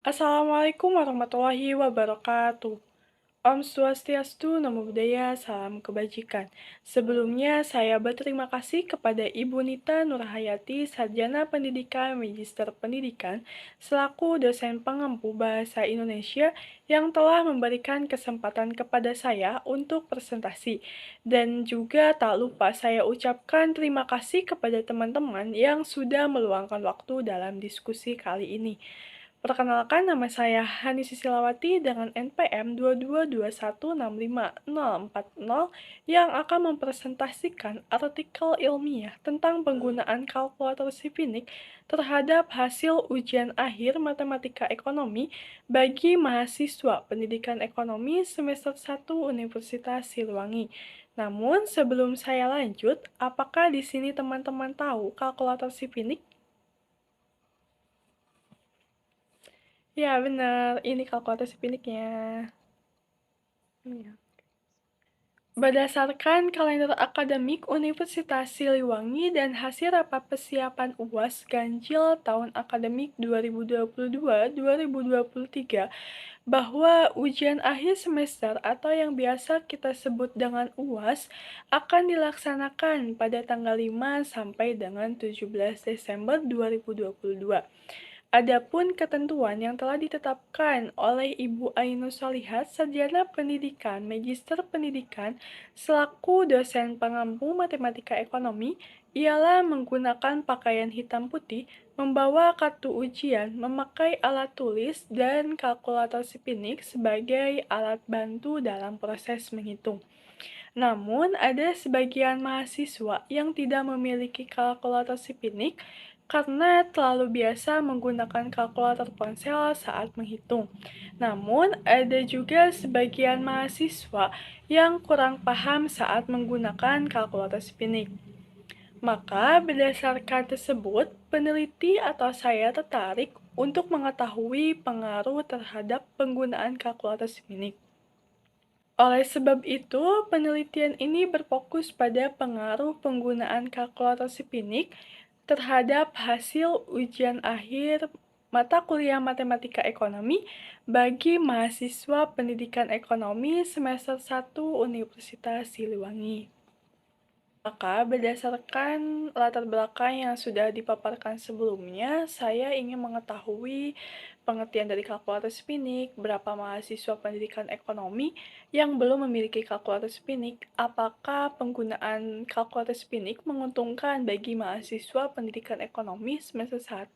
Assalamualaikum warahmatullahi wabarakatuh. Om Swastiastu, Namo Buddhaya, Salam Kebajikan. Sebelumnya, saya berterima kasih kepada Ibu Nita Nurhayati, Sarjana Pendidikan Magister Pendidikan, selaku dosen pengempu Bahasa Indonesia yang telah memberikan kesempatan kepada saya untuk presentasi. Dan juga tak lupa saya ucapkan terima kasih kepada teman-teman yang sudah meluangkan waktu dalam diskusi kali ini. Perkenalkan, nama saya Hani Sisilawati dengan NPM 222165040 yang akan mempresentasikan artikel ilmiah tentang penggunaan kalkulator Sifinik terhadap hasil ujian akhir matematika ekonomi bagi mahasiswa pendidikan ekonomi semester 1 Universitas Siliwangi. Namun, sebelum saya lanjut, apakah di sini teman-teman tahu kalkulator Sifinik? Ya, benar. Ini kalkulator Sifiniknya. Iya. Berdasarkan kalender akademik Universitas Siliwangi dan hasil rapat persiapan UAS Ganjil tahun akademik 2022-2023, bahwa ujian akhir semester atau yang biasa kita sebut dengan UAS akan dilaksanakan pada tanggal 5 sampai dengan 17 Desember 2022. Adapun ketentuan yang telah ditetapkan oleh Ibu Ainus Solihat, Sarjana Pendidikan, Magister Pendidikan, selaku dosen pengampu matematika ekonomi, ialah menggunakan pakaian hitam putih, membawa kartu ujian, memakai alat tulis, dan kalkulator Sifinik sebagai alat bantu dalam proses menghitung. Namun, ada sebagian mahasiswa yang tidak memiliki kalkulator Sifinik karena terlalu biasa menggunakan kalkulator ponsel saat menghitung. Namun, ada juga sebagian mahasiswa yang kurang paham saat menggunakan kalkulator Sifinik. Maka, berdasarkan tersebut, peneliti atau saya tertarik untuk mengetahui pengaruh terhadap penggunaan kalkulator Sifinik. Oleh sebab itu, penelitian ini berfokus pada pengaruh penggunaan kalkulator Sifinik terhadap hasil ujian akhir mata kuliah matematika ekonomi bagi mahasiswa pendidikan ekonomi semester 1 Universitas Siliwangi. Maka, berdasarkan latar belakang yang sudah dipaparkan sebelumnya, saya ingin mengetahui pengertian dari kalkulator Sifinik, berapa mahasiswa pendidikan ekonomi yang belum memiliki kalkulator Sifinik, apakah penggunaan kalkulator Sifinik menguntungkan bagi mahasiswa pendidikan ekonomi semester 1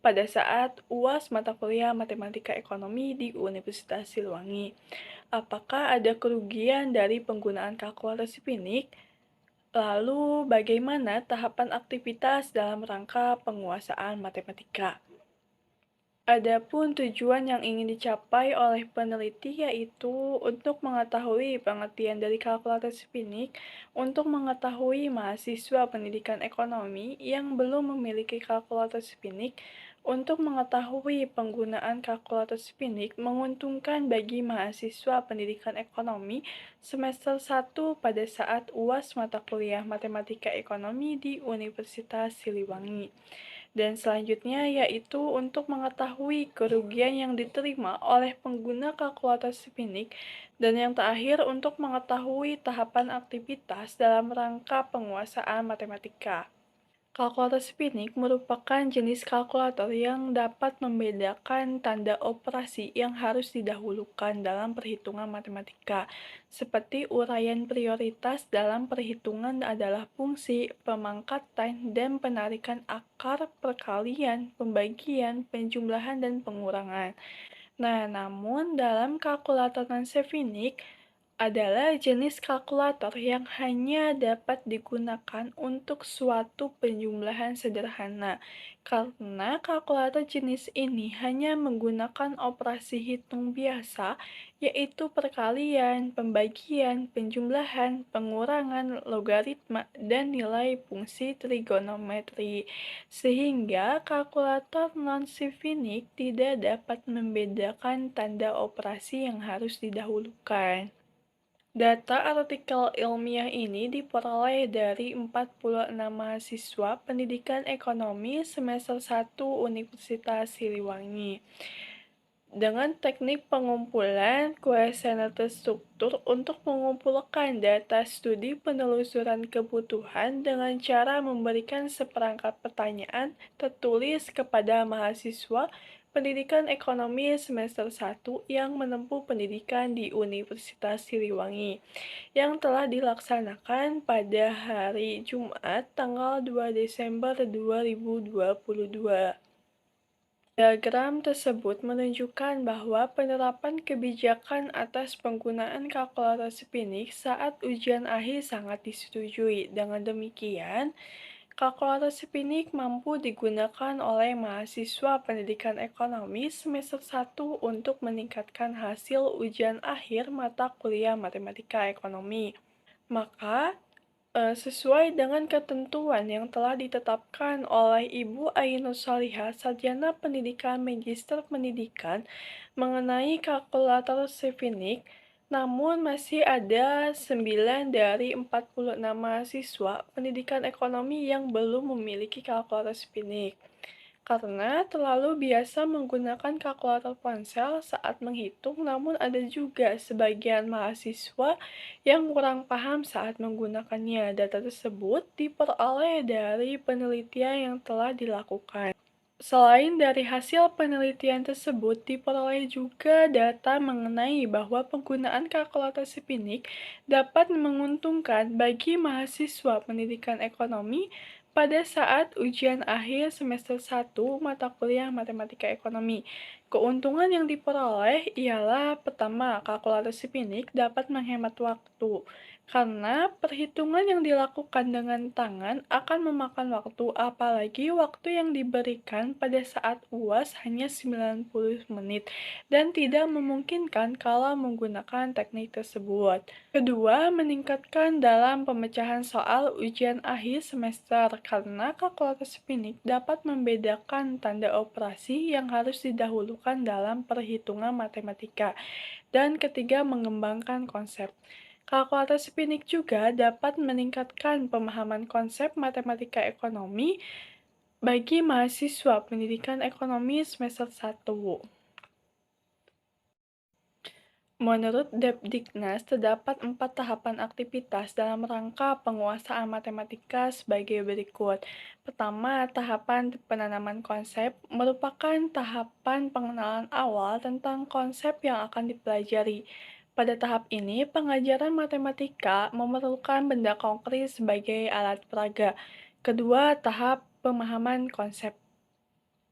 pada saat UAS mata kuliah matematika ekonomi di Universitas Siliwangi. Apakah ada kerugian dari penggunaan kalkulator Sifinik? Lalu, bagaimana tahapan aktivitas dalam rangka penguasaan matematika? Adapun tujuan yang ingin dicapai oleh peneliti yaitu untuk mengetahui pengertian dari kalkulator Sifinik, untuk mengetahui mahasiswa pendidikan ekonomi yang belum memiliki kalkulator Sifinik, untuk mengetahui penggunaan kalkulator Sifinik menguntungkan bagi mahasiswa pendidikan ekonomi semester 1 pada saat UAS mata kuliah matematika ekonomi di Universitas Siliwangi. Dan selanjutnya yaitu untuk mengetahui kerugian yang diterima oleh pengguna kalkulator Sifinik, dan yang terakhir untuk mengetahui tahapan aktivitas dalam rangka penguasaan matematika. Kalkulator Spinning merupakan jenis kalkulator yang dapat membedakan tanda operasi yang harus didahulukan dalam perhitungan matematika, seperti uraian prioritas dalam perhitungan adalah fungsi, pemangkatan, dan penarikan akar, perkalian, pembagian, penjumlahan, dan pengurangan. Nah, namun dalam kalkulator non-Shevnik adalah jenis kalkulator yang hanya dapat digunakan untuk suatu penjumlahan sederhana, karena kalkulator jenis ini hanya menggunakan operasi hitung biasa, yaitu perkalian, pembagian, penjumlahan, pengurangan, logaritma, dan nilai fungsi trigonometri, sehingga kalkulator non-Shevnik tidak dapat membedakan tanda operasi yang harus didahulukan. Data artikel ilmiah ini diperoleh dari 46 mahasiswa pendidikan ekonomi semester 1 Universitas Siliwangi. Dengan teknik pengumpulan kuesioner terstruktur untuk mengumpulkan data studi penelusuran kebutuhan dengan cara memberikan seperangkat pertanyaan tertulis kepada mahasiswa pendidikan ekonomi semester 1 yang menempuh pendidikan di Universitas Siliwangi yang telah dilaksanakan pada hari Jumat tanggal 2 Desember 2022. Diagram tersebut menunjukkan bahwa penerapan kebijakan atas penggunaan kalkulator Spinning saat ujian akhir sangat disetujui. Dengan demikian, kalkulator Spinning mampu digunakan oleh mahasiswa pendidikan ekonomi semester 1 untuk meningkatkan hasil ujian akhir mata kuliah matematika ekonomi. Maka, sesuai dengan ketentuan yang telah ditetapkan oleh Ibu Ainur Shalihah, Sarjana Pendidikan Magister Pendidikan, mengenai kalkulator Shevchenko, namun masih ada 9 dari 46 mahasiswa pendidikan ekonomi yang belum memiliki kalkulator Shevchenko karena terlalu biasa menggunakan kalkulator ponsel saat menghitung, namun ada juga sebagian mahasiswa yang kurang paham saat menggunakannya. Data tersebut diperoleh dari penelitian yang telah dilakukan. Selain dari hasil penelitian tersebut, diperoleh juga data mengenai bahwa penggunaan kalkulator Spinning dapat menguntungkan bagi mahasiswa pendidikan ekonomi pada saat ujian akhir semester 1 mata kuliah matematika ekonomi. Keuntungan yang diperoleh ialah pertama, kalkulator Spinning dapat menghemat waktu. Karena perhitungan yang dilakukan dengan tangan akan memakan waktu, apalagi waktu yang diberikan pada saat UAS hanya 90 menit dan tidak memungkinkan kalau menggunakan teknik tersebut. Kedua, meningkatkan dalam pemecahan soal ujian akhir semester karena kalkulator Spinning dapat membedakan tanda operasi yang harus didahulukan dalam perhitungan matematika. Dan ketiga, mengembangkan konsep. Kalkulator Spinning juga dapat meningkatkan pemahaman konsep matematika ekonomi bagi mahasiswa pendidikan ekonomi semester 1. Menurut Depdiknas, terdapat 4 tahapan aktivitas dalam rangka penguasaan matematika sebagai berikut. Pertama, tahapan penanaman konsep merupakan tahapan pengenalan awal tentang konsep yang akan dipelajari. Pada tahap ini, pengajaran matematika memerlukan benda konkret sebagai alat peraga. Kedua, tahap pemahaman konsep.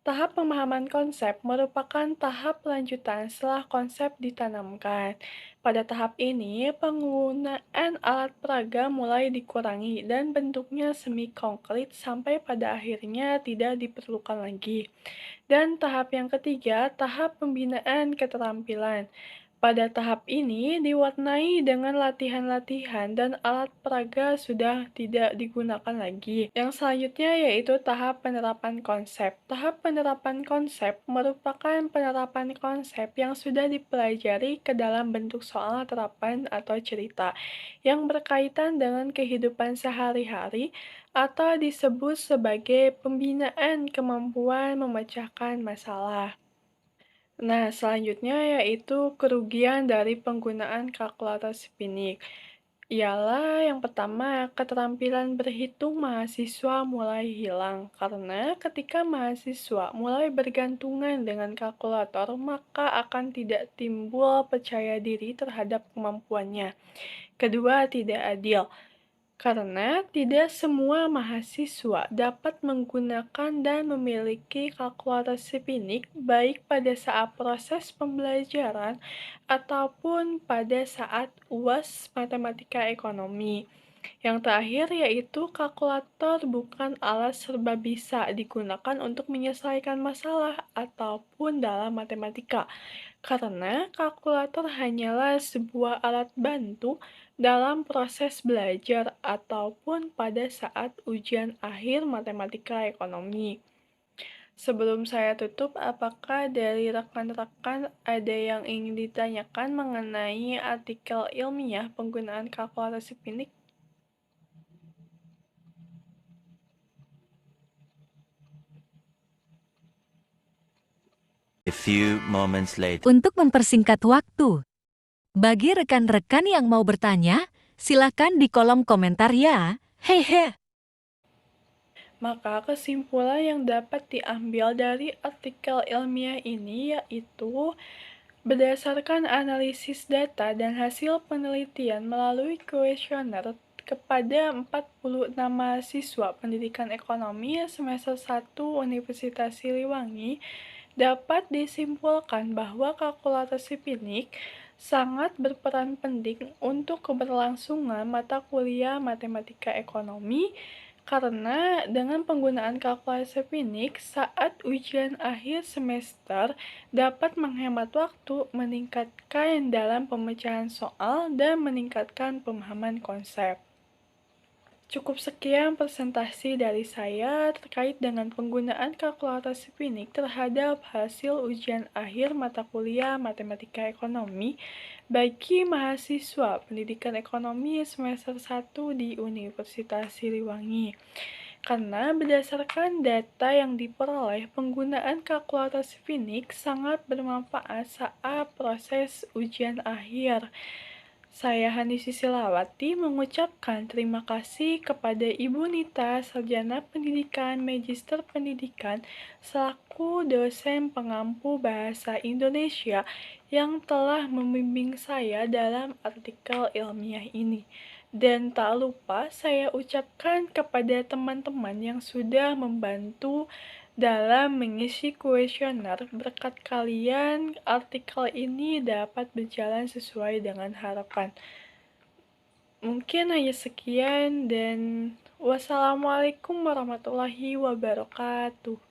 Tahap pemahaman konsep merupakan tahap lanjutan setelah konsep ditanamkan. Pada tahap ini, penggunaan alat peraga mulai dikurangi dan bentuknya semi konkret sampai pada akhirnya tidak diperlukan lagi. Dan tahap yang ketiga, tahap pembinaan keterampilan. Pada tahap ini diwarnai dengan latihan-latihan dan alat peraga sudah tidak digunakan lagi. Yang selanjutnya yaitu tahap penerapan konsep. Tahap penerapan konsep merupakan penerapan konsep yang sudah dipelajari ke dalam bentuk soal terapan atau cerita yang berkaitan dengan kehidupan sehari-hari atau disebut sebagai pembinaan kemampuan memecahkan masalah. Nah, selanjutnya yaitu kerugian dari penggunaan kalkulator Spinning. Ialah yang pertama, keterampilan berhitung mahasiswa mulai hilang karena ketika mahasiswa mulai bergantungan dengan kalkulator, maka akan tidak timbul percaya diri terhadap kemampuannya. Kedua, tidak adil. Karena tidak semua mahasiswa dapat menggunakan dan memiliki kalkulator Spinning baik pada saat proses pembelajaran ataupun pada saat UAS matematika ekonomi. Yang terakhir yaitu kalkulator bukan alat serba bisa digunakan untuk menyelesaikan masalah ataupun dalam matematika karena kalkulator hanyalah sebuah alat bantu dalam proses belajar ataupun pada saat ujian akhir matematika ekonomi. Sebelum saya tutup, apakah dari rekan-rekan ada yang ingin ditanyakan mengenai artikel ilmiah penggunaan kalkulator Spinning? A few moments later. Untuk mempersingkat waktu, bagi rekan-rekan yang mau bertanya, silakan di kolom komentar ya. Hehe. Maka kesimpulan yang dapat diambil dari artikel ilmiah ini yaitu berdasarkan analisis data dan hasil penelitian melalui kuesioner kepada 46 mahasiswa pendidikan ekonomi semester 1 Universitas Siliwangi, dapat disimpulkan bahwa kalkulasi Pinnik sangat berperan penting untuk keberlangsungan mata kuliah matematika ekonomi karena dengan penggunaan kalkulasi Pinnik saat ujian akhir semester dapat menghemat waktu, meningkatkan dalam pemecahan soal, dan meningkatkan pemahaman konsep. Cukup sekian presentasi dari saya terkait dengan penggunaan kalkulasi Pinnik terhadap hasil ujian akhir mata kuliah Matematika Ekonomi bagi mahasiswa pendidikan ekonomi semester 1 di Universitas Siliwangi. Karena berdasarkan data yang diperoleh, penggunaan kalkulasi Pinnik sangat bermanfaat saat proses ujian akhir. Saya Hani Sisilawati mengucapkan terima kasih kepada Ibu Nita, Sarjana Pendidikan, Magister Pendidikan, selaku dosen pengampu bahasa Indonesia yang telah membimbing saya dalam artikel ilmiah ini. Dan tak lupa saya ucapkan kepada teman-teman yang sudah membantu dalam mengisi kuesioner. Berkat kalian, artikel ini dapat berjalan sesuai dengan harapan. Mungkin hanya sekian dan wassalamualaikum warahmatullahi wabarakatuh.